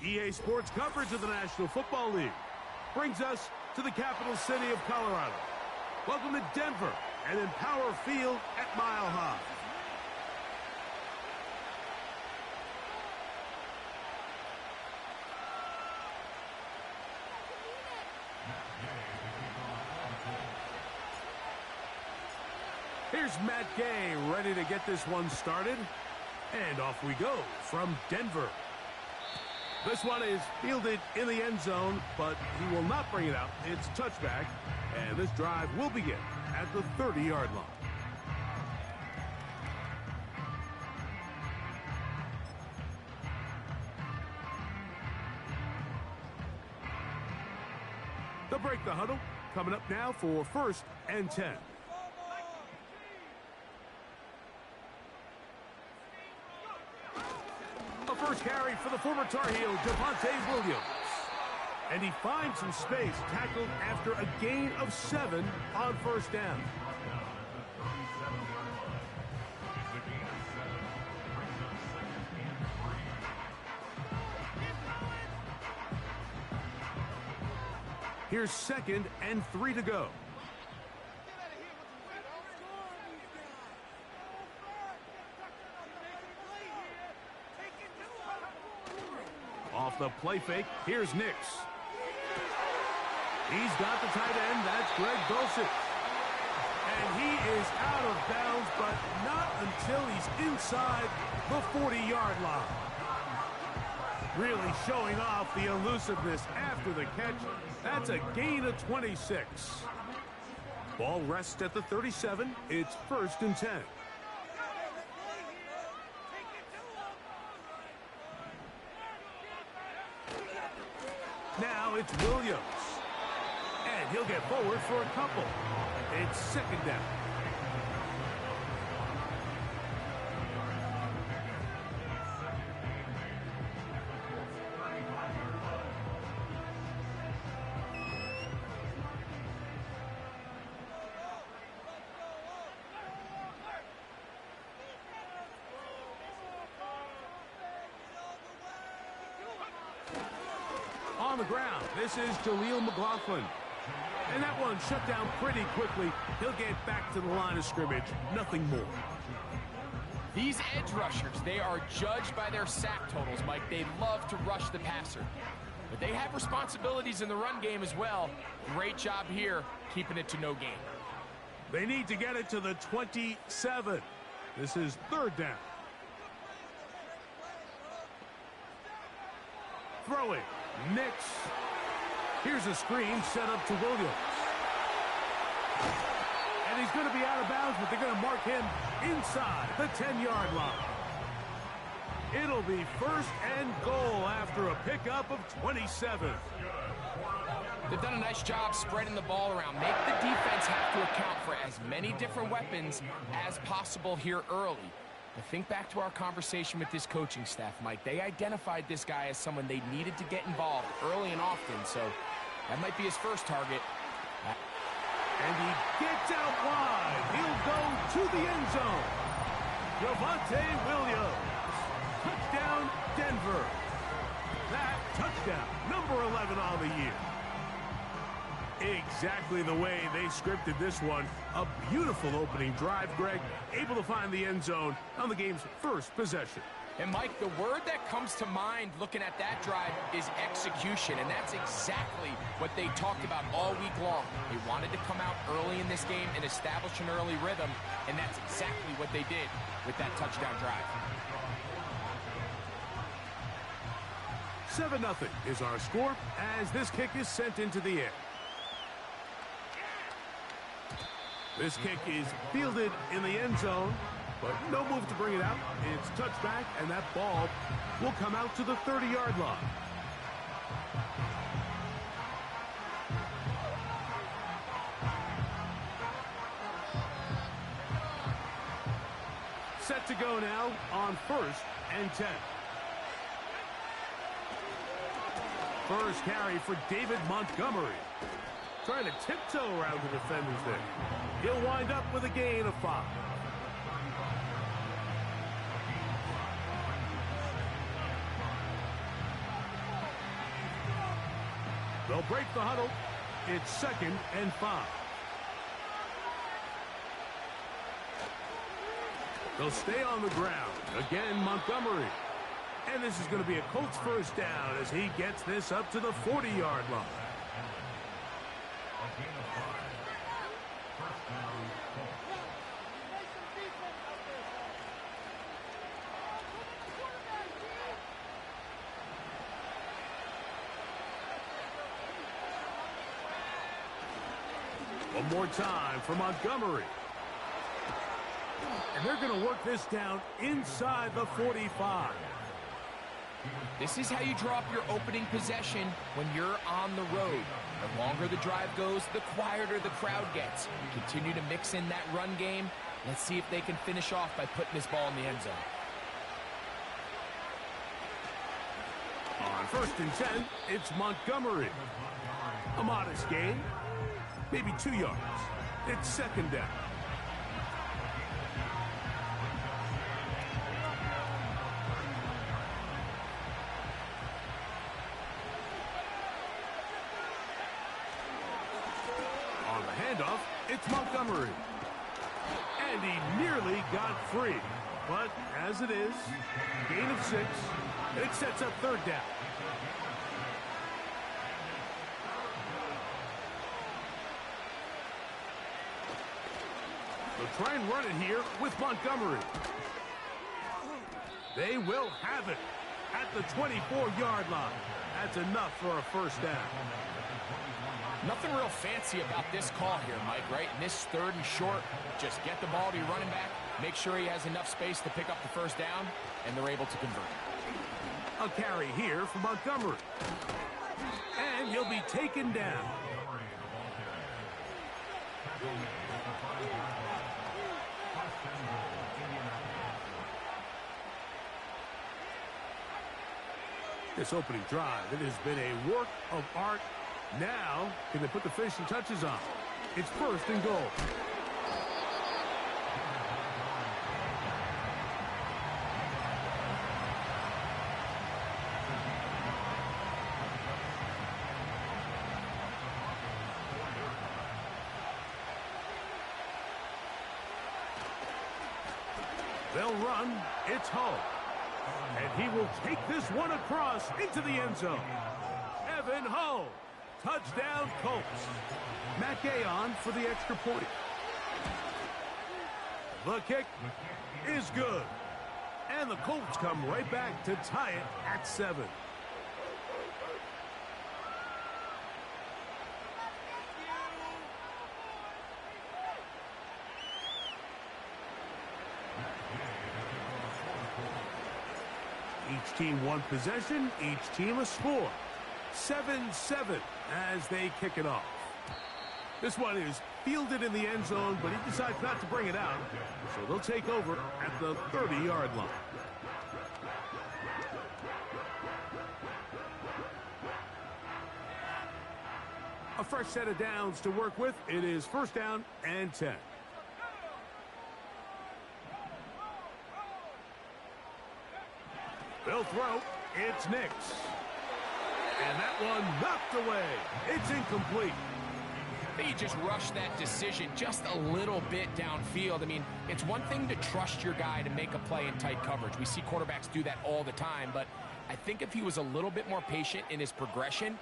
EA Sports coverage of the National Football League brings us to the capital city of Colorado. Welcome to Denver and Empower Field at Mile High. Here's Matt Gay ready to get this one started. And off we go from Denver. This one is fielded in the end zone, but he will not bring it out. It's a touchback, and this drive will begin at the 30-yard line. They'll break the huddle. Coming up now for 1st and 10. First carry for the former Tar Heel, Williams. And he finds some space, tackled after a gain of 7 on 1st down. Here's 2nd and 3 to go. Off the play fake, here's Nix. He's got the tight end, that's Greg Dulcich. And he is out of bounds, but not until he's inside the 40-yard line. Really showing off the elusiveness after the catch. That's a gain of 26. Ball rests at the 37. It's 1st and 10. Now it's Williams. And he'll get forward for a couple. It's 2nd down. On the ground, this is Jaleel McLaughlin. And that one shut down pretty quickly. He'll get back to the line of scrimmage. Nothing more. These edge rushers, they are judged by their sack totals, Mike. They love to rush the passer. But they have responsibilities in the run game as well. Great job here, keeping it to no gain. They need to get it to the 27. This is 3rd down. Throwing. Nix. Here's a screen set up to Williams. And he's going to be out of bounds, but they're going to mark him inside the 10-yard line. It'll be 1st and goal after a pickup of 27. They've done a nice job spreading the ball around. Make the defense have to account for as many different weapons as possible here early. But think back to our conversation with this coaching staff, Mike. They identified this guy as someone they needed to get involved early and often, so that might be his first target. And he gets out wide. He'll go to the end zone. Williams. Touchdown, Denver. That touchdown, number 11 on the year. Exactly the way they scripted this one. A beautiful opening drive, Greg. Able to find the end zone on the game's first possession. And, Mike, the word that comes to mind looking at that drive is execution, and that's exactly what they talked about all week long. They wanted to come out early in this game and establish an early rhythm, and that's exactly what they did with that touchdown drive. 7-0 is our score as this kick is sent into the air. This kick is fielded in the end zone, but no move to bring it out. It's touchback, and that ball will come out to the 30-yard line. Set to go now on 1st and 10. First carry for David Montgomery. Trying to tiptoe around the defenders there. He'll wind up with a gain of 5. They'll break the huddle. It's 2nd and 5. They'll stay on the ground. Again, Montgomery. And this is going to be a Colts first down as he gets this up to the 40-yard line. One more time for Montgomery. And they're going to work this down inside the 45. This is how you draw up your opening possession when you're on the road. The longer the drive goes, the quieter the crowd gets. Continue to mix in that run game. Let's see if they can finish off by putting this ball in the end zone. On 1st and 10, it's Montgomery. A modest gain, maybe 2 yards. It's 2nd down. On the handoff, it's Montgomery. And he nearly got free. But as it is, gain of 6. It sets up 3rd down. They'll try and run it here with Montgomery. They will have it at the 24-yard line. That's enough for a 1st down. Nothing real fancy about this call here, Mike, right? In this 3rd and short, just get the ball to your running back, make sure he has enough space to pick up the 1st down, and they're able to convert. A carry here for Montgomery. And he'll be taken down. This opening drive, it has been a work of art. Now, can they put the finishing touches on? It's 1st and goal. They'll run. It's Hull. And he will take this one across into the end zone. Evan Hull. Touchdown, Colts. Matt Gay on for the extra point. The kick is good. And the Colts come right back to tie it at 7. Each team one possession, each team a score. 7-7 as they kick it off. This one is fielded in the end zone, but he decides not to bring it out. So they'll take over at the 30-yard line. A fresh set of downs to work with. It is 1st down and 10. They'll throw. It's Nix. And that one knocked away. It's incomplete. He just rushed that decision just a little bit downfield. I mean, it's one thing to trust your guy to make a play in tight coverage. We see quarterbacks do that all the time, but I think if he was a little bit more patient in his progression,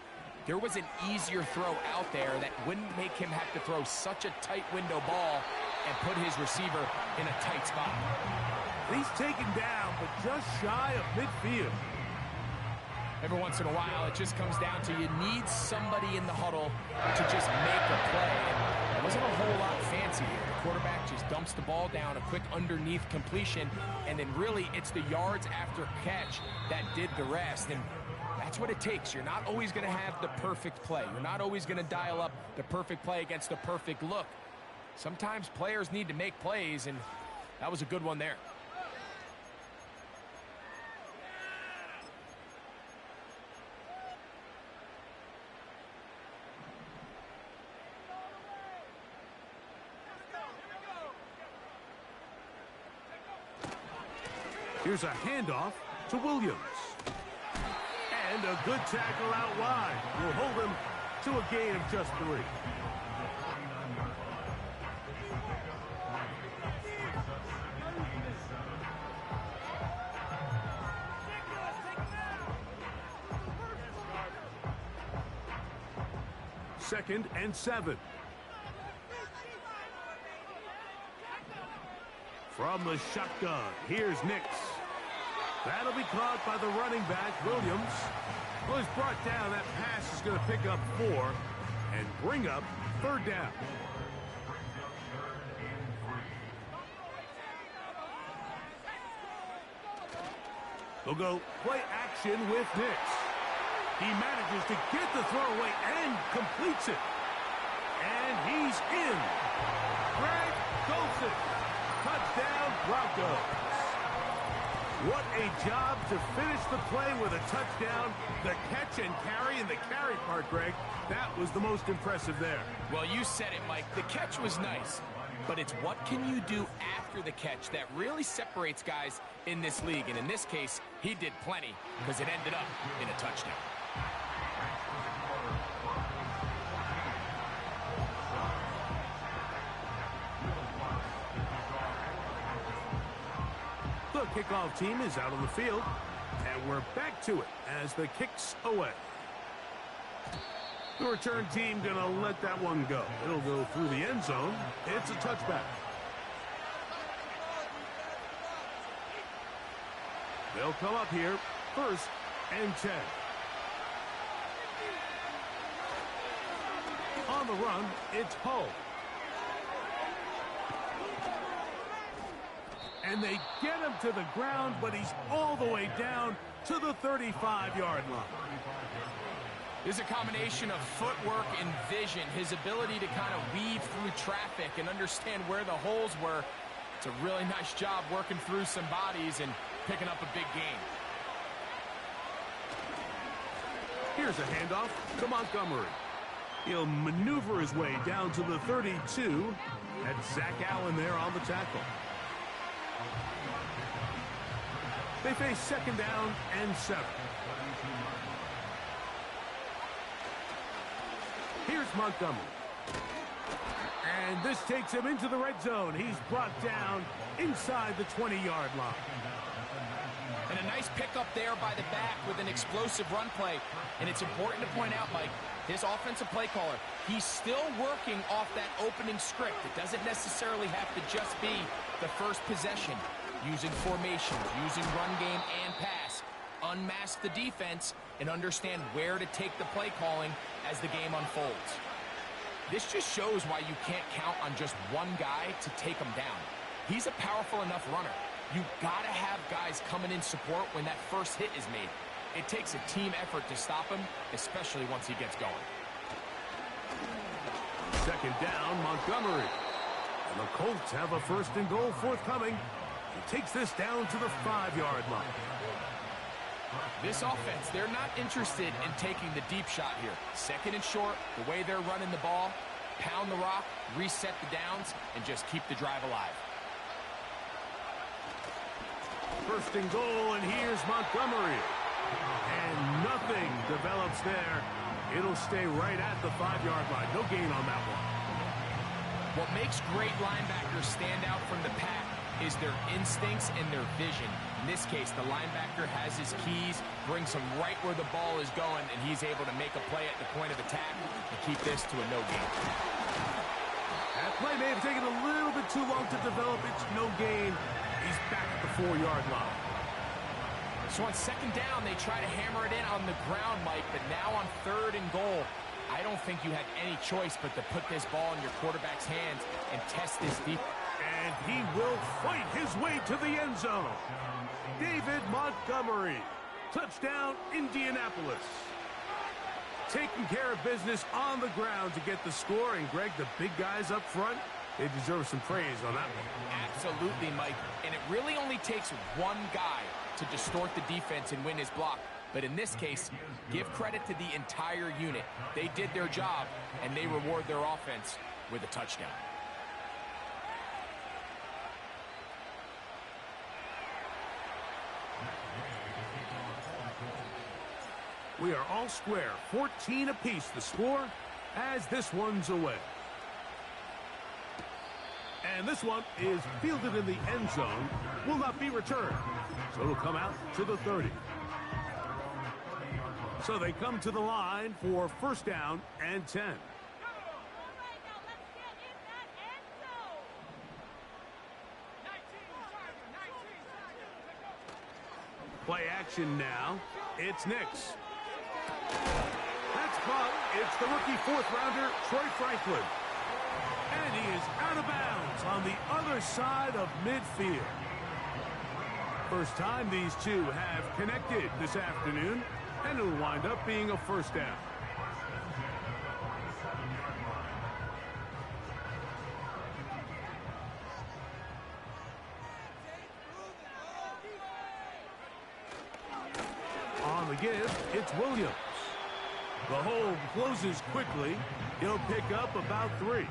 there was an easier throw out there that wouldn't make him have to throw such a tight window ball and put his receiver in a tight spot. He's taken down, but just shy of midfield. Every once in a while, it just comes down to you need somebody in the huddle to just make a play. And it wasn't a whole lot fancy here. The quarterback just dumps the ball down, a quick underneath completion, and then really it's the yards after catch that did the rest. And that's what it takes. You're not always going to have the perfect play. You're not always going to dial up the perfect play against the perfect look. Sometimes players need to make plays, and that was a good one there. Here's a handoff to Williams. And a good tackle out wide will hold him to a gain of just 3. Second and 7. From the shotgun, here's Nix. That'll be caught by the running back, Williams. Well, he's brought down. That pass is going to pick up 4 and bring up 3rd down. They'll go play action with Nix. He manages to get the throw away and completes it. And he's in. Greg Dulcich. Touchdown, Broncos. What a job to finish the play with a touchdown. The catch and carry, and the carry part, Greg, that was the most impressive there. Well, you said it, Mike. The catch was nice, but it's what can you do after the catch that really separates guys in this league. And in this case, he did plenty because it ended up in a touchdown. The kickoff team is out on the field, and we're back to it as the kick's away. The return team going to let that one go. It'll go through the end zone. It's a touchback. They'll come up here, 1st and 10. On the run, it's Hull. And they get him to the ground, but he's all the way down to the 35-yard line. There's a combination of footwork and vision, his ability to kind of weave through traffic and understand where the holes were. It's a really nice job working through some bodies and picking up a big gain. Here's a handoff to Montgomery. He'll maneuver his way down to the 32. That's Zach Allen there on the tackle. They face 2nd down and 7. Here's Montgomery. And this takes him into the red zone. He's brought down inside the 20-yard line. And a nice pickup there by the back with an explosive run play. And it's important to point out, Mike, this offensive play caller, he's still working off that opening script. It doesn't necessarily have to just be the first possession. Using formations, using run game and pass. Unmask the defense and understand where to take the play calling as the game unfolds. This just shows why you can't count on just one guy to take him down. He's a powerful enough runner. You've got to have guys coming in support when that first hit is made. It takes a team effort to stop him, especially once he gets going. 2nd down, Montgomery. And the Colts have a 1st and goal forthcoming. He takes this down to the 5-yard line. This offense, they're not interested in taking the deep shot here. 2nd and short, the way they're running the ball, pound the rock, reset the downs, and just keep the drive alive. 1st and goal, and here's Montgomery. And nothing develops there. It'll stay right at the 5-yard line. No gain on that one. What makes great linebackers stand out from the pack is their instincts and their vision. In this case, the linebacker has his keys, brings him right where the ball is going, and he's able to make a play at the point of attack and keep this to a no gain. That play may have taken a little bit too long to develop. It's no gain. He's back at the 4-yard line. So on 2nd down, they try to hammer it in on the ground, Mike, but now on 3rd and goal, I don't think you had any choice but to put this ball in your quarterback's hands and test this deep. And he will fight his way to the end zone. David Montgomery. Touchdown, Indianapolis. Taking care of business on the ground to get the score. And, Greg, the big guys up front, they deserve some praise on that one. Absolutely, Mike. And it really only takes one guy to distort the defense and win his block. But in this case, give credit to the entire unit. They did their job, and they reward their offense with a touchdown. We are all square, 14 apiece the score as this one's away. And this one is fielded in the end zone, will not be returned. So it'll come out to the 30. So they come to the line for first down and 10. Play action now. It's Nix. That's caught. It's the rookie fourth-rounder, Troy Franklin. And he is out of bounds on the other side of midfield. First time these two have connected this afternoon, and it'll wind up being a first down. On the give, it's Williams. The hole closes quickly. He'll pick up about 3.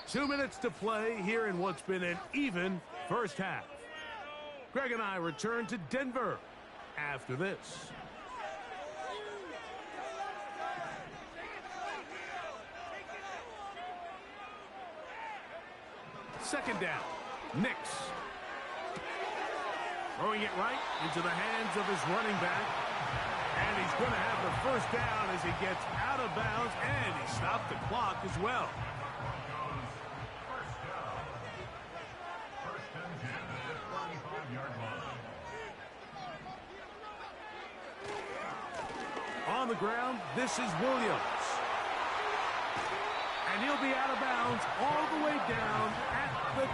Two minutes to play here in what's been an even first half. Greg and I return to Denver after this. Second down, Nix. Throwing it right into the hands of his running back. And he's going to have the first down as he gets out of bounds, and he stopped the clock as well. On the ground, this is Williams. And he'll be out of bounds all the way down at the 10.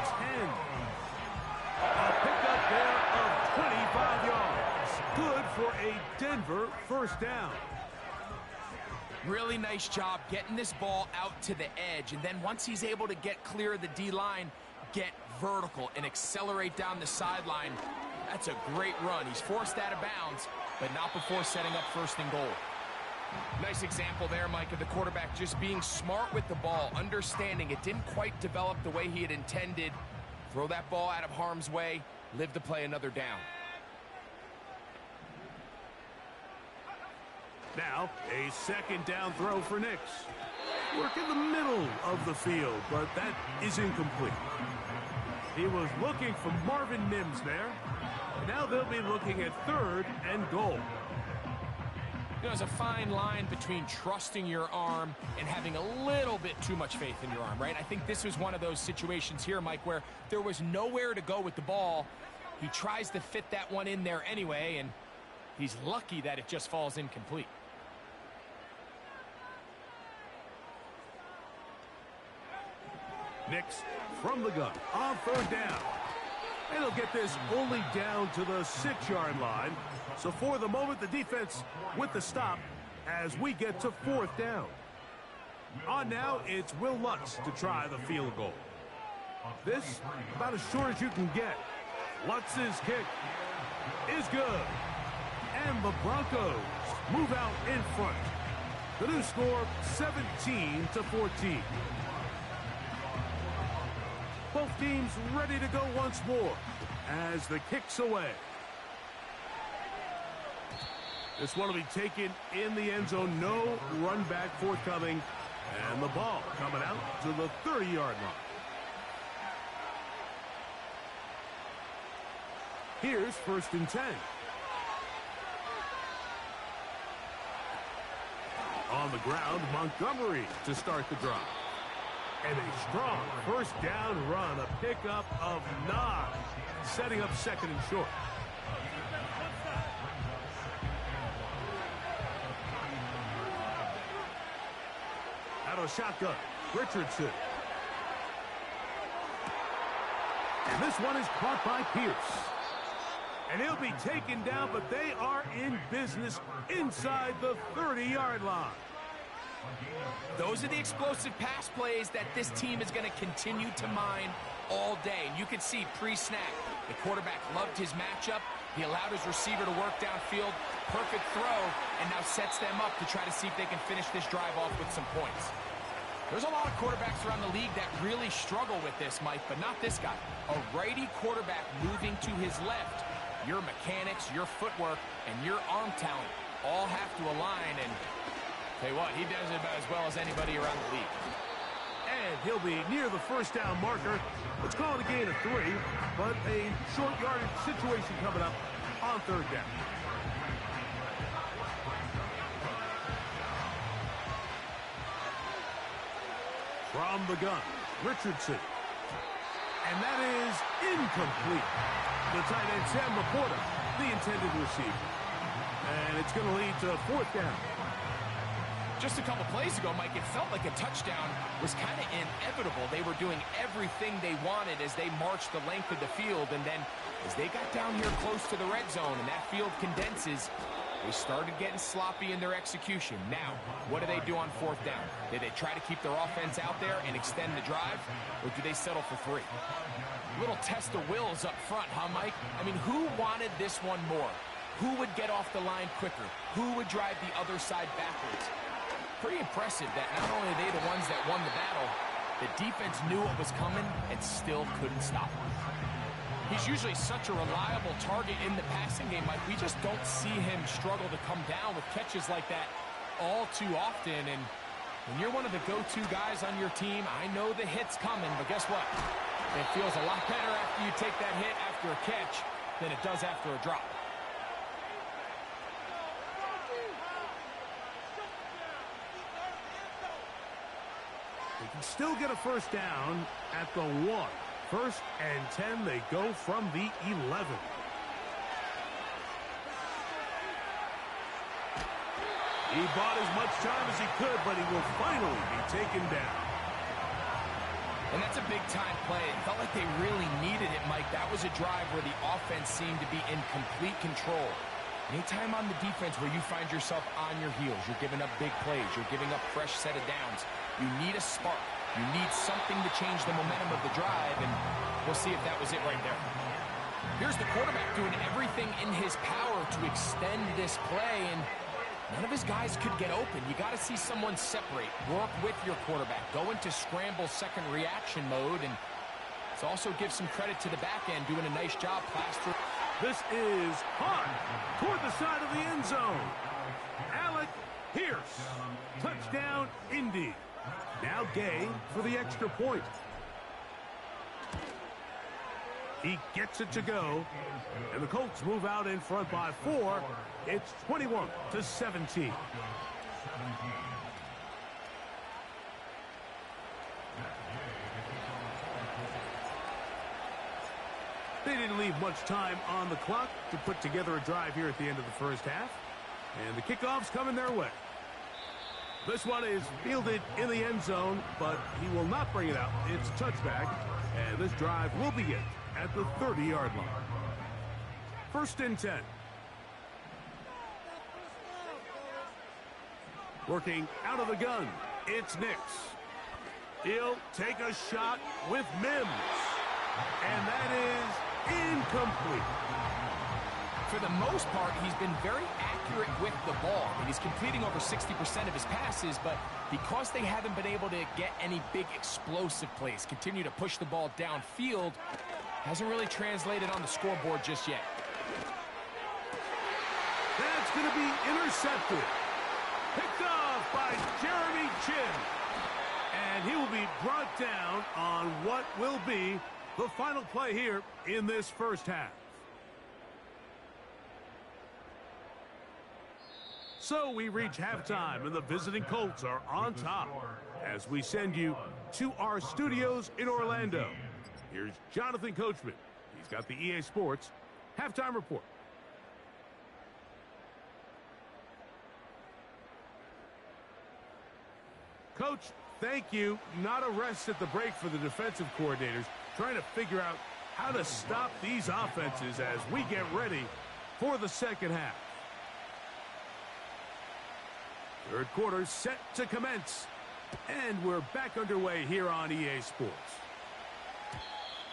A pickup there of 25 yards. Good for a Denver first down. Really nice job getting this ball out to the edge. And then once he's able to get clear of the D-line, get vertical and accelerate down the sideline. That's a great run. He's forced out of bounds, but not before setting up first and goal. Nice example there, Mike, of the quarterback just being smart with the ball, understanding it didn't quite develop the way he had intended. Throw that ball out of harm's way, live to play another down. Now, a second down throw for Nix. Work in the middle of the field, but that is incomplete. He was looking for Marvin Mims there. Now they'll be looking at third and goal. You know, there's a fine line between trusting your arm and having a little bit too much faith in your arm, right? I think this was one of those situations here, Mike, where there was nowhere to go with the ball. He tries to fit that one in there anyway, and he's lucky that it just falls incomplete. Nix from the gun on third down. And he'll get this only down to the 6-yard line. So for the moment, the defense with the stop as we get to fourth down. On now, it's Will Lutz to try the field goal. This about as short as you can get. Lutz's kick is good. And the Broncos move out in front. The new score, 17-14. Both teams ready to go once more as the kick's away. This one will be taken in the end zone. No run back forthcoming. And the ball coming out to the 30-yard line. Here's first and 10. On the ground, Montgomery to start the drive. And a strong first down run, a pickup of 9, setting up second and short. Out of shotgun, Richardson. And this one is caught by Pierce. And he'll be taken down, but they are in business inside the 30-yard line. Those are the explosive pass plays that this team is going to continue to mine all day. And you can see pre-snap, the quarterback loved his matchup. He allowed his receiver to work downfield. Perfect throw, and now sets them up to try to see if they can finish this drive off with some points. There's a lot of quarterbacks around the league that really struggle with this, Mike, but not this guy. A righty quarterback moving to his left. Your mechanics, your footwork, and your arm talent all have to align, and tell you what, he does it about as well as anybody around the league. And he'll be near the first down marker. Let's call it a gain of 3, but a short yardage situation coming up on third down. From the gun, Richardson. And that is incomplete. The tight end, Sam Laporta, the intended receiver. And it's going to lead to fourth down. Just a couple plays ago, Mike, it felt like a touchdown was kind of inevitable. They were doing everything they wanted as they marched the length of the field. And then as they got down here close to the red zone and that field condenses, they started getting sloppy in their execution. Now, what do they do on fourth down? Do they try to keep their offense out there and extend the drive, or do they settle for 3? Little test of wills up front, huh, Mike? I mean, who wanted this one more? Who would get off the line quicker? Who would drive the other side backwards? Pretty impressive that not only are they the ones that won the battle, the defense knew what was coming and still couldn't stop it. He's usually such a reliable target in the passing game, Mike. We just don't see him struggle to come down with catches like that all too often. And when you're one of the go-to guys on your team, I know the hit's coming, but guess what? It feels a lot better after you take that hit after a catch than it does after a drop. They can still get a first down at the 1. First and 10, they go from the 11. He bought as much time as he could, but he will finally be taken down. And that's a big-time play. It felt like they really needed it, Mike. That was a drive where the offense seemed to be in complete control. Anytime on the defense where you find yourself on your heels, you're giving up big plays, you're giving up fresh set of downs, you need a spark. You need something to change the momentum of the drive, and we'll see if that was it right there. Here's the quarterback doing everything in his power to extend this play, and none of his guys could get open. You got to see someone separate, work with your quarterback, go into scramble second reaction mode, and let's also give some credit to the back end doing a nice job plastering. This is hard toward the side of the end zone. Alec Pierce, touchdown Indy. Now Gay for the extra point. He gets it to go, and the Colts move out in front by 4. It's 21-17. They didn't leave much time on the clock to put together a drive here at the end of the first half, and the kickoff's coming their way. This one is fielded in the end zone, but he will not bring it out. It's a touchback, and this drive will begin at the 30-yard line. First and 10. Working out of the gun, it's Nix. He'll take a shot with Mims, and that is incomplete. For the most part, he's been very accurate with the ball. And he's completing over 60% of his passes, but because they haven't been able to get any big explosive plays, continue to push the ball downfield, hasn't really translated on the scoreboard just yet. That's going to be intercepted. Picked off by Jeremy Chin. And he will be brought down on what will be the final play here in this first half. So we reach halftime, and the visiting Colts are on top as we send you to our studios in Orlando. Here's Jonathan Coachman. He's got the EA Sports halftime report. Coach, thank you. Not a rest at the break for the defensive coordinators, trying to figure out how to stop these offenses as we get ready for the second half. Third quarter set to commence. And we're back underway here on EA Sports.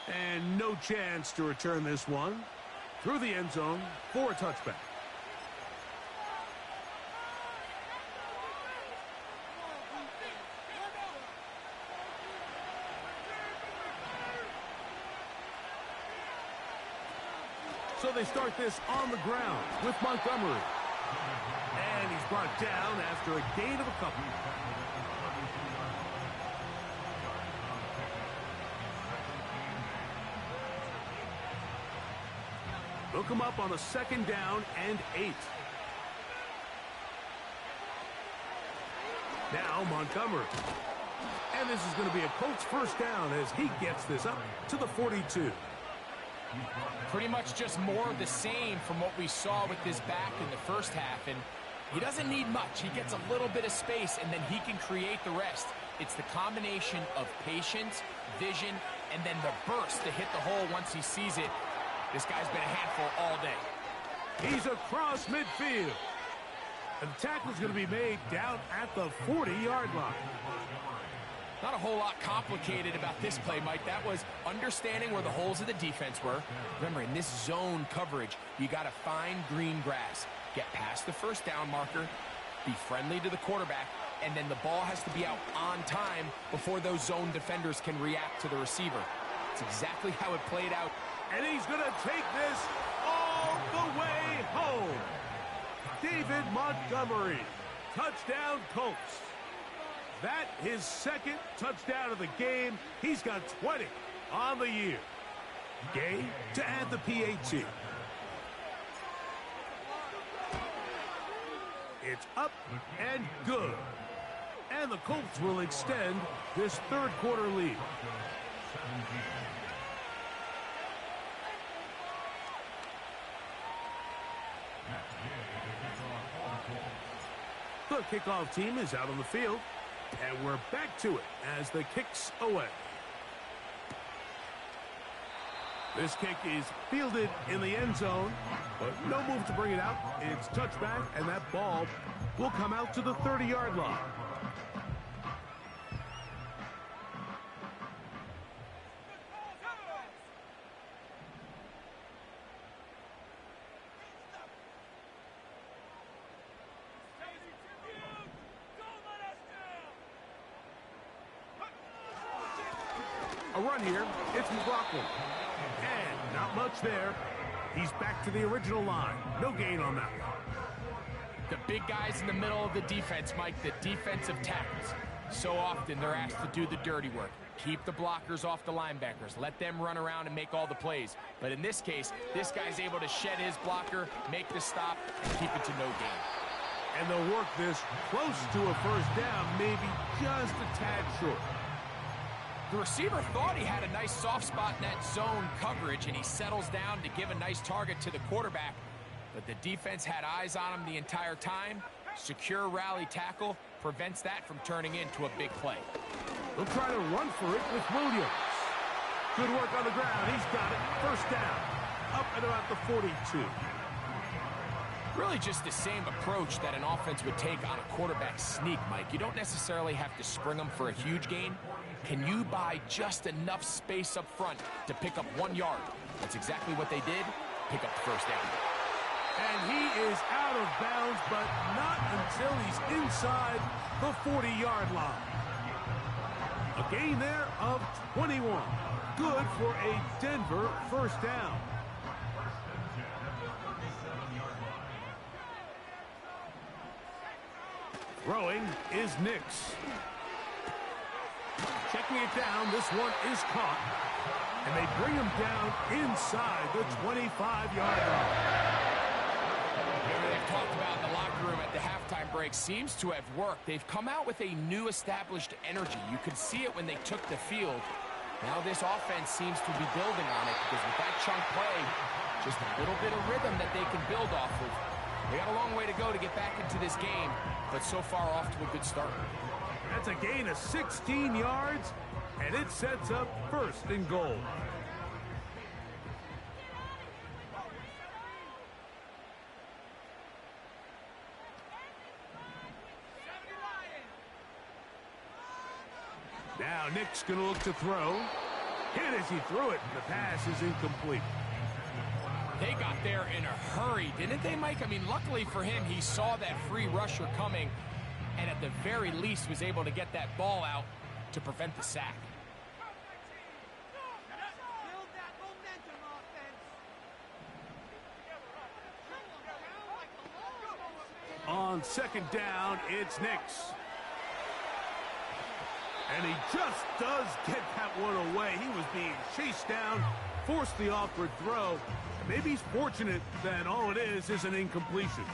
And no chance to return this one. Through the end zone for a touchback. So they start this on the ground with Montgomery. And he's brought down after a gain of a couple. Hook him up on a 2nd down and 8. Now Montgomery. And this is going to be a Colts first down as he gets this up to the 42. Pretty much just more of the same from what we saw with this back in the first half. And he doesn't need much. He gets a little bit of space, and then he can create the rest. It's the combination of patience, vision, and then the burst to hit the hole once he sees it. This guy's been a handful all day. He's across midfield. And the tackle's going to be made down at the 40-yard line. Not a whole lot complicated about this play, Mike. That was understanding where the holes of the defense were. Remember, in this zone coverage, you got to find green grass. Get past the first down marker, be friendly to the quarterback, and then the ball has to be out on time before those zone defenders can react to the receiver. It's exactly how it played out. And he's going to take this all the way home. David Montgomery, touchdown Colts. That his 2nd touchdown of the game. He's got 20 on the year. Gay to add the PAT. It's up and good. And the Colts will extend this 3rd quarter lead. The kickoff team is out on the field. And we're back to it as the kick's away. This kick is fielded in the end zone, but no move to bring it out. It's touchback, and that ball will come out to the 30-yard line. A run here. It's McLaughlin. And not much there. He's back to the original line. No gain on that one. The big guys in the middle of the defense, Mike, the defensive tackles. So often they're asked to do the dirty work. Keep the blockers off the linebackers. Let them run around and make all the plays. But in this case, this guy's able to shed his blocker, make the stop, and keep it to no gain. And they'll work this close to a first down, maybe just a tad short. The receiver thought he had a nice soft spot in that zone coverage, and he settles down to give a nice target to the quarterback. But the defense had eyes on him the entire time. Secure rally tackle prevents that from turning into a big play. They'll try to run for it with Williams. Good work on the ground. He's got it. First down. Up at about the 42. Really just the same approach that an offense would take on a quarterback sneak, Mike. You don't necessarily have to spring them for a huge gain. Can you buy just enough space up front to pick up 1 yard? That's exactly what they did. Pick up the first down. And he is out of bounds, but not until he's inside the 40-yard line. A gain there of 21. Good for a Denver first down. Throwing is Nix. Checking it down, this one is caught. And they bring him down inside the 25-yard line. Whatever they've talked about in the locker room at the halftime break seems to have worked. They've come out with a new established energy. You could see it when they took the field. Now this offense seems to be building on it because with that chunk play, just a little bit of rhythm that they can build off of. They got a long way to go to get back into this game, but so far off to a good start. That's a gain of 16 yards, and it sets up first and goal. Now Nick's going to look to throw. Hit as he threw it. The pass is incomplete. They got there in a hurry, didn't they, Mike? I mean, luckily for him, he saw that free rusher coming, and at the very least was able to get that ball out to prevent the sack. On second down, it's Nick's. And he just does get that one away. He was being chased down, forced the awkward throw. Maybe he's fortunate that all it is an incompletion.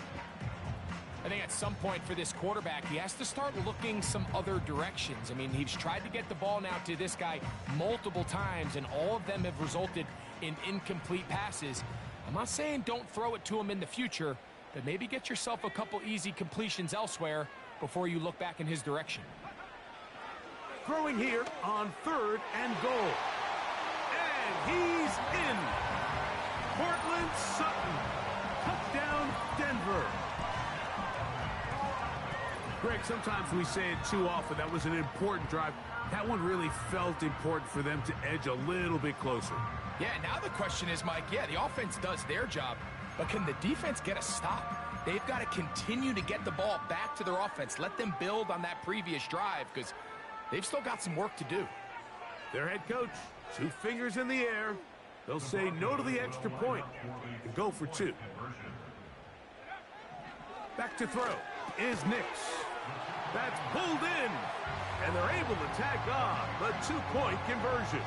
I think at some point for this quarterback, he has to start looking some other directions. I mean, he's tried to get the ball now to this guy multiple times, and all of them have resulted in incomplete passes. I'm not saying don't throw it to him in the future, but maybe get yourself a couple easy completions elsewhere before you look back in his direction. Throwing here on 3rd and goal. And he's in. Cortland Sutton. Touchdown, Denver. Greg, sometimes we say it too often. That was an important drive. That one really felt important for them to edge a little bit closer. Yeah, now the question is, Mike, yeah, the offense does their job, but can the defense get a stop? They've got to continue to get the ball back to their offense. Let them build on that previous drive, because they've still got some work to do. Their head coach, 2 fingers in the air. They'll say no to the extra point and go for 2. Back to throw is Nick's. That's pulled in, and they're able to tack on the 2-point conversion.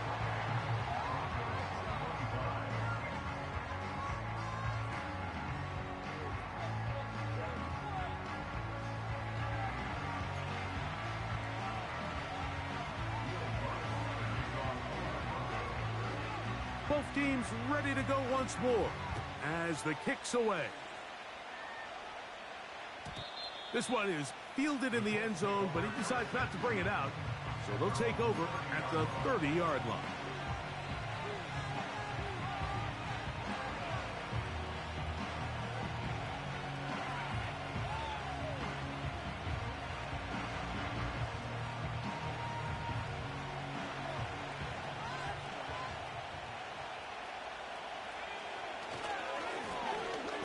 Both teams ready to go once more as the kick's away. This one is fielded in the end zone, but he decides not to bring it out, so they'll take over at the 30-yard line.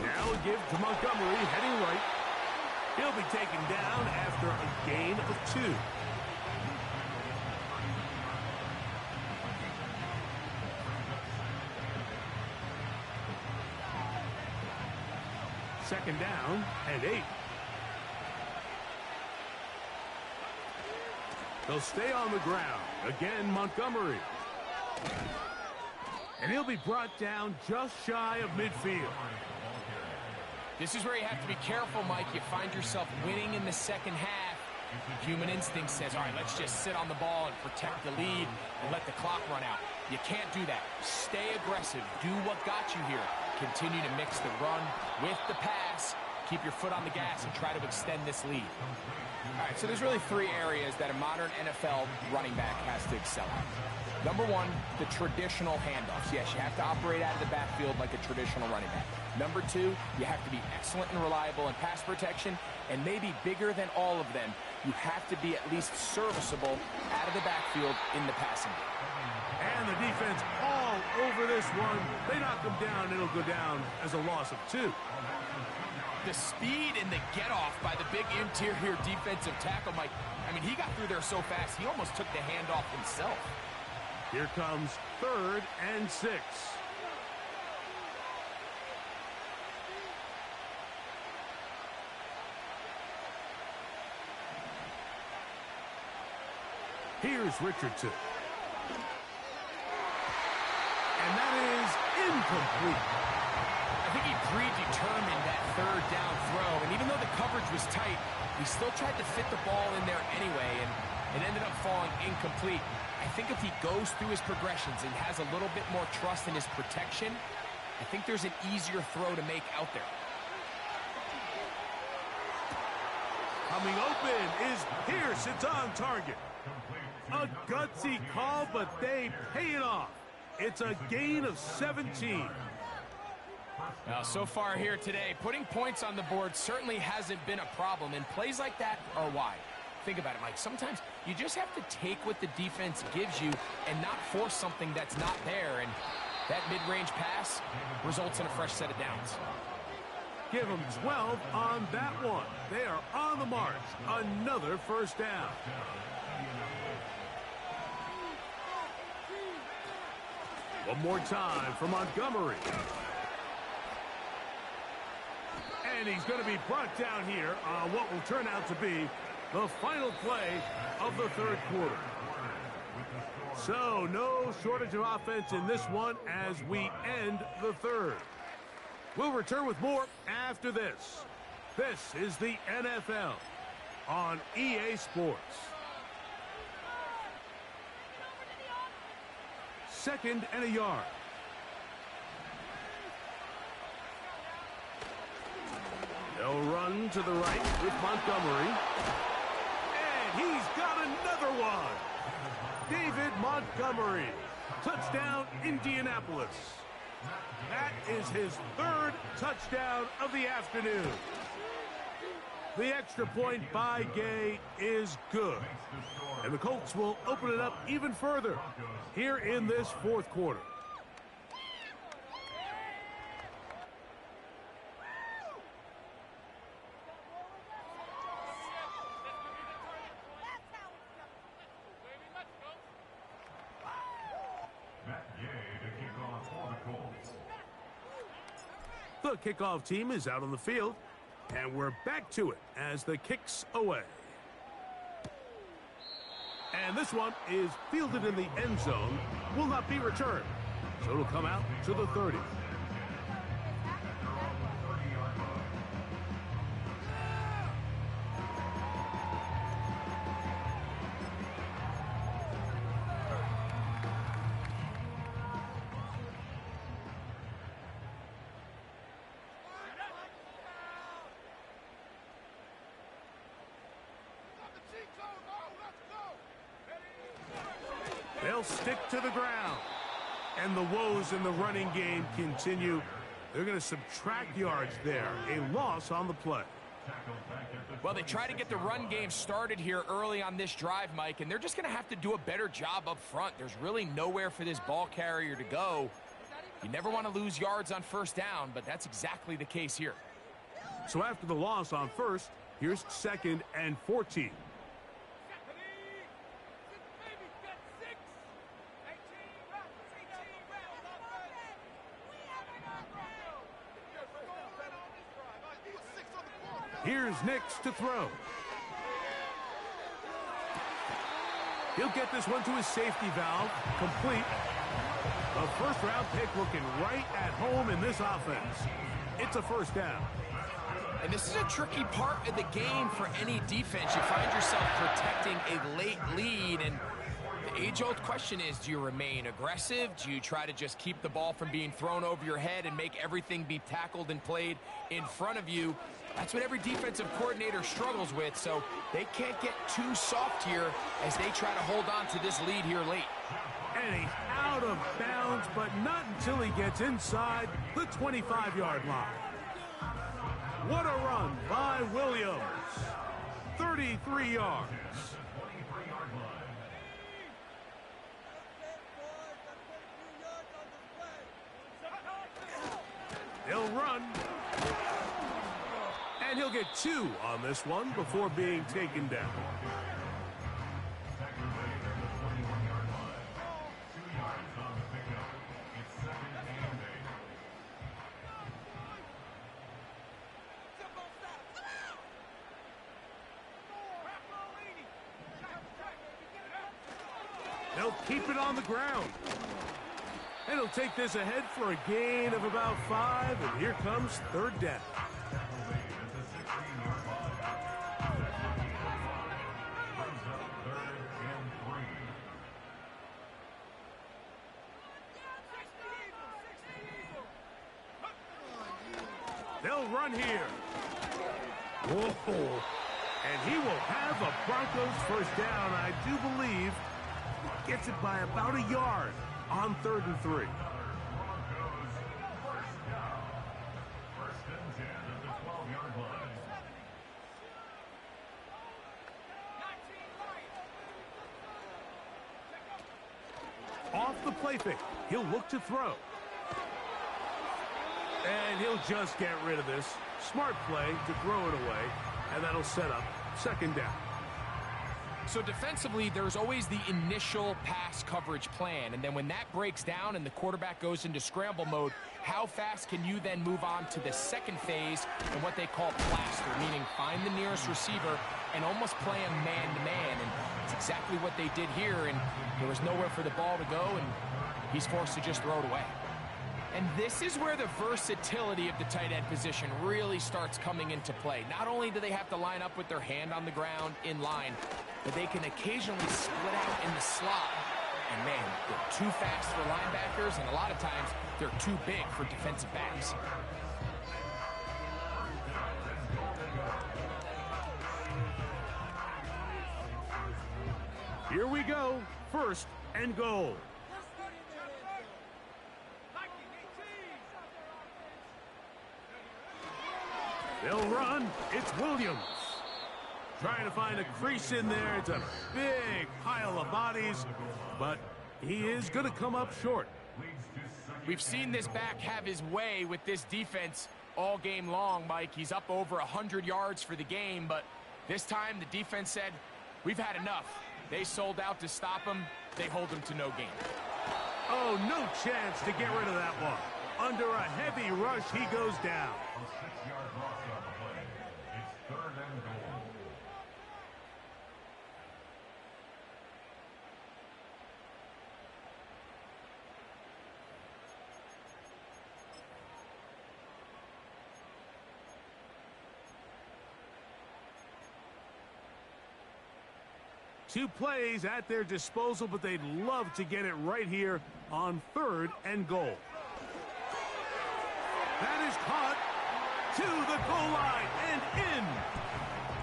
Now a give to Montgomery, heading right. He'll be taken down after a gain of 2. Second down and 8. They'll stay on the ground. Again, Montgomery. And he'll be brought down just shy of midfield. This is where you have to be careful, Mike. You find yourself winning in the second half. Human instinct says, all right, let's just sit on the ball and protect the lead and let the clock run out. You can't do that. Stay aggressive. Do what got you here. Continue to mix the run with the pass. Keep your foot on the gas and try to extend this lead. All right, so there's really 3 areas that a modern NFL running back has to excel at. Number 1, the traditional handoffs. Yes, you have to operate out of the backfield like a traditional running back. Number 2, you have to be excellent and reliable in pass protection, and maybe bigger than all of them, you have to be at least serviceable out of the backfield in the passing game. And the defense all over this one. They knock him down, it'll go down as a loss of 2. The speed and the get-off by the big interior defensive tackle, Mike, I mean, he got through there so fast, he almost took the handoff himself. Here comes 3rd and 6. Here's Richardson. And that is incomplete. I think he predetermined that 3rd down throw, and even though the coverage was tight, he still tried to fit the ball in there anyway, and it ended up falling incomplete. I think if he goes through his progressions and has a little bit more trust in his protection, I think there's an easier throw to make out there. Coming open is Pierce. It's on target. A gutsy call, but they pay it off. It's a gain of 17. Now, so far here today, putting points on the board certainly hasn't been a problem, and plays like that are why. Think about it, Mike. Sometimes You just have to take what the defense gives you and not force something that's not there. And that mid-range pass results in a fresh set of downs. Give them 12 on that one. They are on the march. Another first down. One more time for Montgomery. And he's going to be brought down here on what will turn out to be the final play of the third quarter. So no shortage of offense in this one as we end the third. We'll return with more after this. This is the NFL on EA Sports. Second and a yard. They'll run to the right with Montgomery. And he's got another one. David Montgomery. Touchdown, Indianapolis. That is his third touchdown of the afternoon. The extra point by Gay is good. And the Colts will open it up even further here in this fourth quarter. The kickoff team is out on the field, and we're back to it as the kick's away. And this one is fielded in the end zone, will not be returned. So it'll come out to the 30. They'll stick to the ground. And the woes in the running game continue. They're going to subtract yards there. A loss on the play. Well, they try to get the run game started here early on this drive, Mike, and they're just going to have to do a better job up front. There's really nowhere for this ball carrier to go. You never want to lose yards on first down, but that's exactly the case here. So after the loss on first, here's 2nd and 14. Here's Nix to throw. He'll get this one to his safety valve, complete. A first-round pick looking right at home in this offense. It's a first down. And this is a tricky part of the game for any defense. You find yourself protecting a late lead, and the age-old question is, do you remain aggressive? Do you try to just keep the ball from being thrown over your head and make everything be tackled and played in front of you? That's what every defensive coordinator struggles with, so they can't get too soft here as they try to hold on to this lead here late. And he's out of bounds, but not until he gets inside the 25-yard line. What a run by Williams. 33 yards. They'll run. And he'll get 2 on this one before being taken down. They'll keep it on the ground. And he'll take this ahead for a gain of about 5, and here comes 3rd down. They'll run here. Whoa. And he will have a Broncos first down, I do believe. Gets it by about a yard on 3rd and 3. off the play fake. He'll look to throw. And he'll just get rid of this. Smart play to throw it away, and that'll set up second down. So defensively, there's always the initial pass coverage plan, and then when that breaks down and the quarterback goes into scramble mode, how fast can you then move on to the second phase and what they call plaster, meaning find the nearest receiver and almost play him man-to-man, and it's exactly what they did here, and there was nowhere for the ball to go, and he's forced to just throw it away. And this is where the versatility of the tight end position really starts coming into play. Not only do they have to line up with their hand on the ground in line, but they can occasionally split out in the slot. And man, they're too fast for linebackers, and a lot of times they're too big for defensive backs. Here we go. First and goal. They'll run. It's Williams. Trying to find a crease in there. It's a big pile of bodies, but he is going to come up short. We've seen this back have his way with this defense all game long, Mike. He's up over 100 yards for the game, but this time the defense said, we've had enough. They sold out to stop him. They hold him to no gain. Oh, no chance to get rid of that one. Under a heavy rush, he goes down. A 6-yard loss on the play. It's third and goal. Two plays at their disposal, but they'd love to get it right here on third and goal. That is caught to the goal line and in.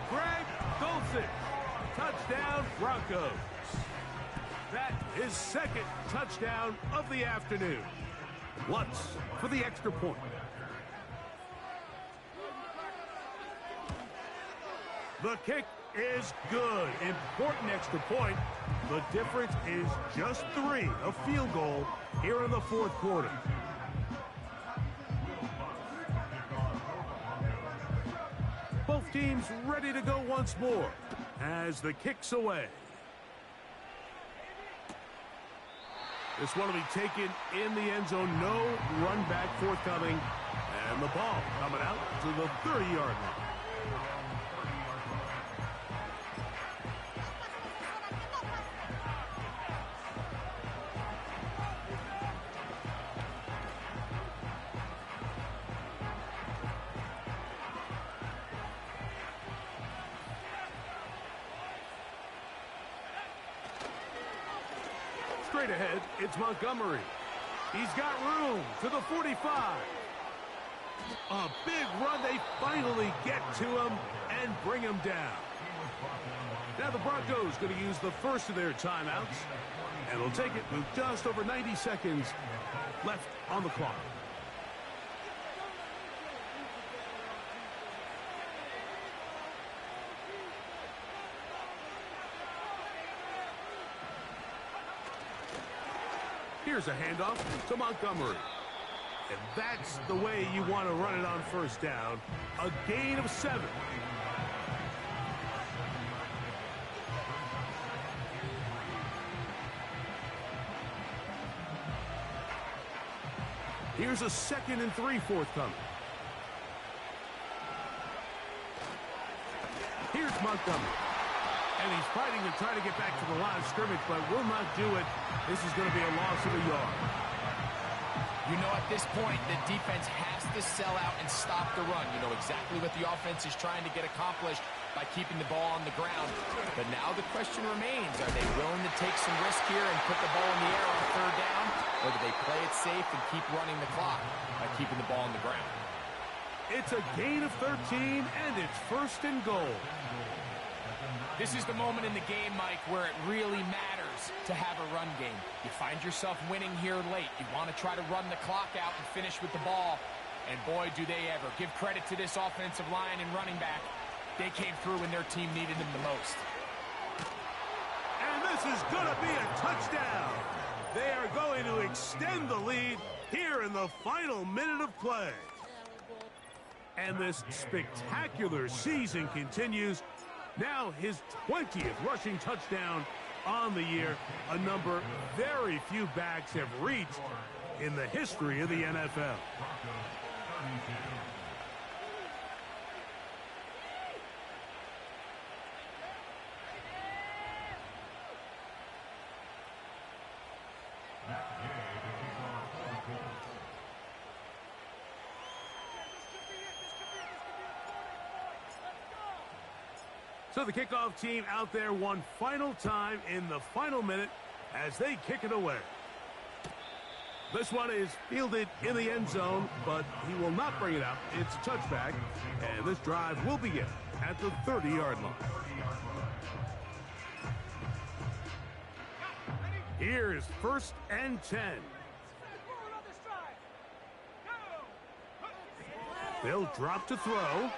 Greg Dulcich, touchdown Broncos. That is second touchdown of the afternoon. Lutz for the extra point. The kick is good. Important extra point. The difference is just 3, a field goal here in the fourth quarter. Both teams ready to go once more as the kick's away. This one will be taken in the end zone. No run back forthcoming. And the ball coming out to the 30-yard line. Straight ahead, it's Montgomery. He's got room to the 45. A big run. They finally get to him and bring him down. Now the Broncos going to use the first of their timeouts, and they'll take it with just over 90 seconds left on the clock. Here's a handoff to Montgomery. And that's the way you want to run it on first down. A gain of 7. Here's a 2nd and 3 forthcoming. Here's Montgomery. And he's fighting to try to get back to the line of scrimmage, but will not do it. This is going to be a loss of a yard. You know, at this point, the defense has to sell out and stop the run. You know exactly what the offense is trying to get accomplished by keeping the ball on the ground. But now the question remains, are they willing to take some risk here and put the ball in the air on third down? Or do they play it safe and keep running the clock by keeping the ball on the ground? It's a gain of 13, and it's first and goal. This is the moment in the game, Mike, where it really matters to have a run game. You find yourself winning here late. You want to try to run the clock out and finish with the ball. And boy, do they ever. Give credit to this offensive line and running back. They came through when their team needed them the most. And this is going to be a touchdown. They are going to extend the lead here in the final minute of play. And this spectacular season continues. Now his 20th rushing touchdown on the year, a number very few backs have reached in the history of the NFL. So the kickoff team out there one final time in the final minute as they kick it away. This one is fielded in the end zone, but he will not bring it out. It's a touchback, and this drive will begin at the 30-yard line. Here is 1st and 10. They'll drop to throw.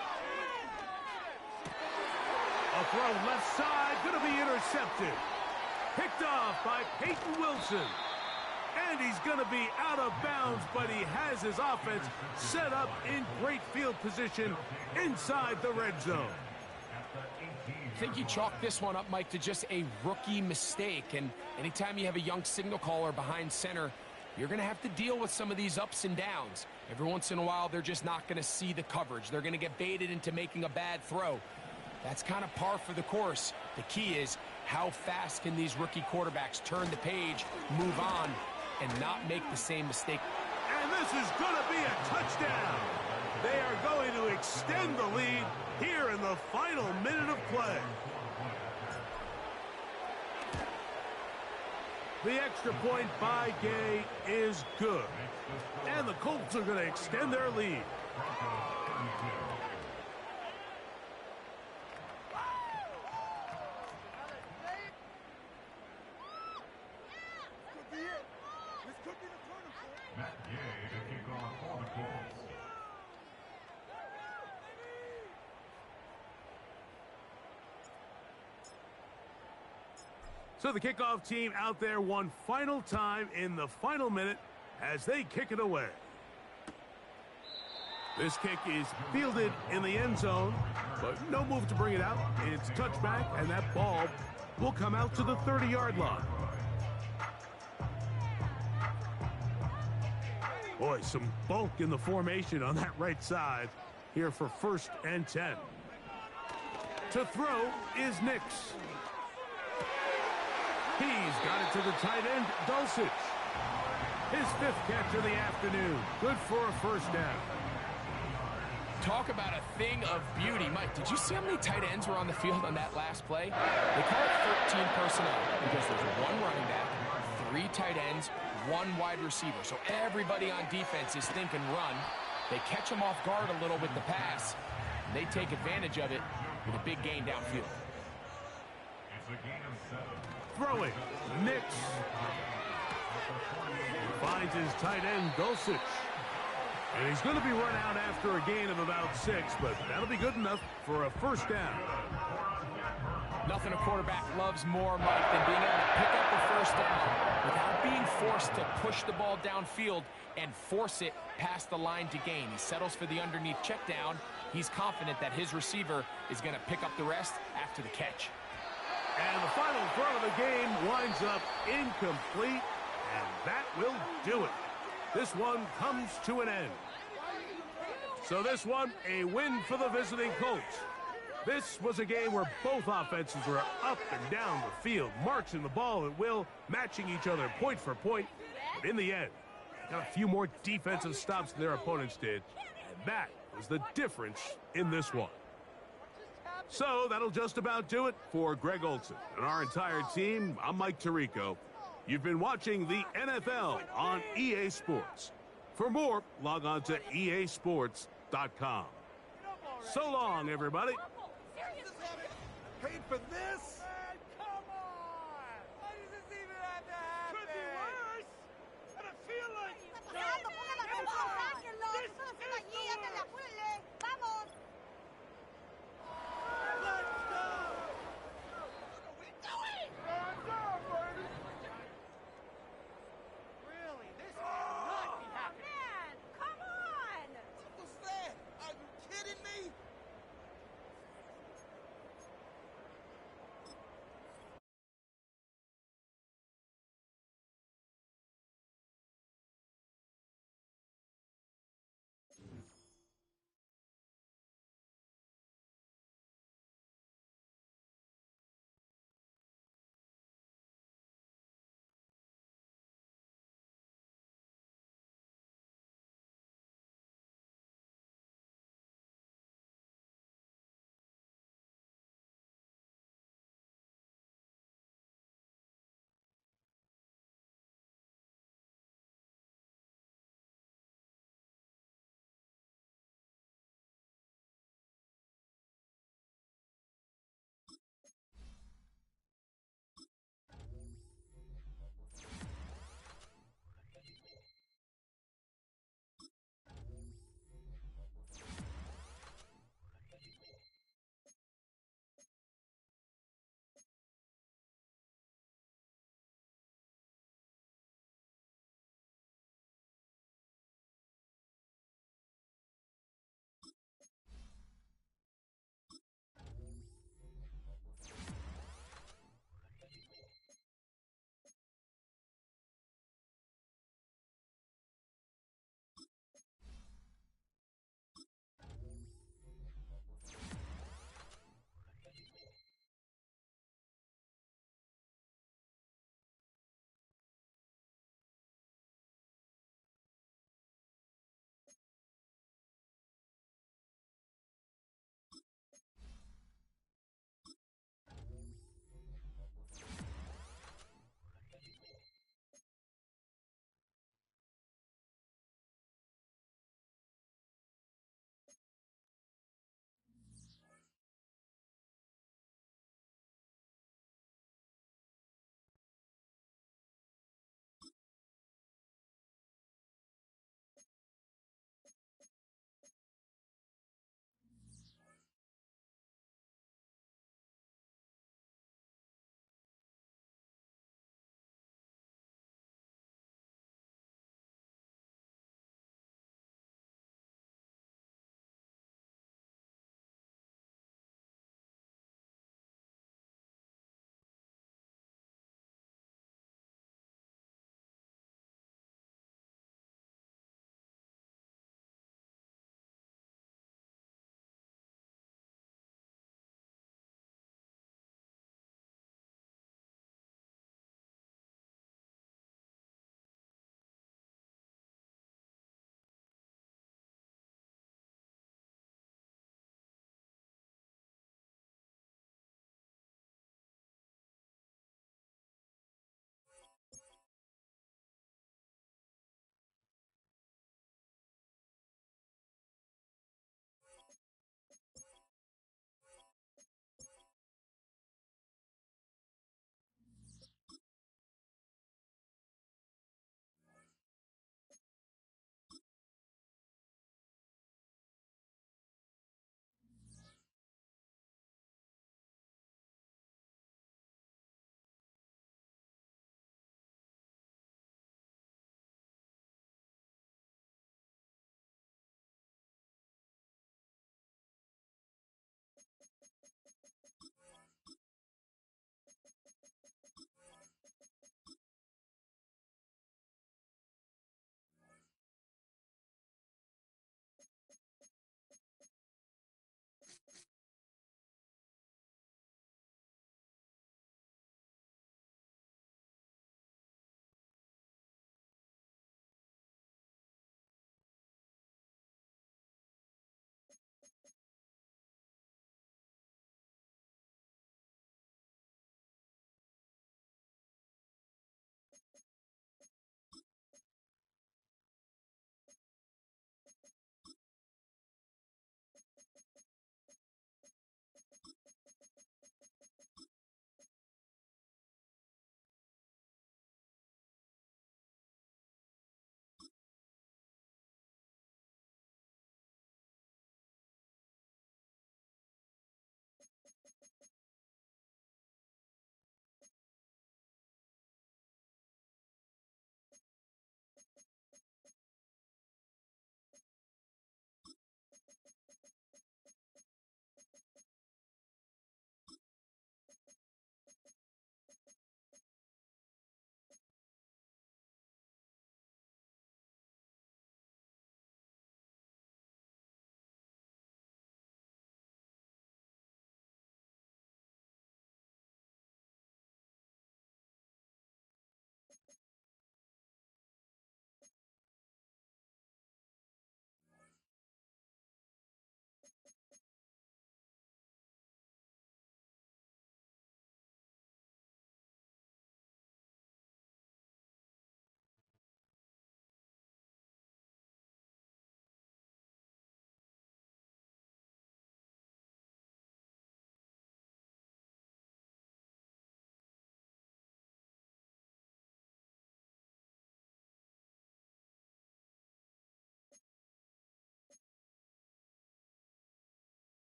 A throw left side, going to be intercepted. Picked off by Peyton Wilson. And he's going to be out of bounds, but he has his offense set up in great field position inside the red zone. I think you chalk this one up, Mike, to just a rookie mistake. And anytime you have a young signal caller behind center, you're going to have to deal with some of these ups and downs. Every once in a while, they're just not going to see the coverage. They're going to get baited into making a bad throw. That's kind of par for the course. The key is how fast can these rookie quarterbacks turn the page, move on, and not make the same mistake. And this is going to be a touchdown. They are going to extend the lead here in the final minute of play. The extra point by Gay is good. And the Colts are going to extend their lead. So the kickoff team out there one final time in the final minute as they kick it away. This kick is fielded in the end zone, but no move to bring it out. It's touchback, and that ball will come out to the 30-yard line. Boy, some bulk in the formation on that right side here for 1st and 10. To throw is Nix. He's got it to the tight end, Dulcich. His 5th catch of the afternoon. Good for a 1st down. Talk about a thing of beauty. Mike, did you see how many tight ends were on the field on that last play? They call it 13 personnel because there's 1 running back, 3 tight ends, 1 wide receiver. So everybody on defense is thinking run. They catch them off guard a little with the pass. And they take advantage of it with a big gain downfield. It's a gain of 7. Throwing, Nix. Finds his tight end, Dulcich. And he's going to be run out after a gain of about 6, but that'll be good enough for a 1st down. Nothing a quarterback loves more, Mike, than being able to pick up a 1st down without being forced to push the ball downfield and force it past the line to gain. He settles for the underneath check down. He's confident that his receiver is going to pick up the rest after the catch. And the final throw of the game winds up incomplete, and that will do it. This one comes to an end. So this one, a win for the visiting Colts. This was a game where both offenses were up and down the field, marching the ball at will, matching each other point for point. But in the end, got a few more defensive stops than their opponents did. And that was the difference in this one. So that'll just about do it for Greg Olsen and our entire team. I'm Mike Tirico. You've been watching the NFL on EA Sports. For more, log on to easports.com. So long, everybody. Paid for this?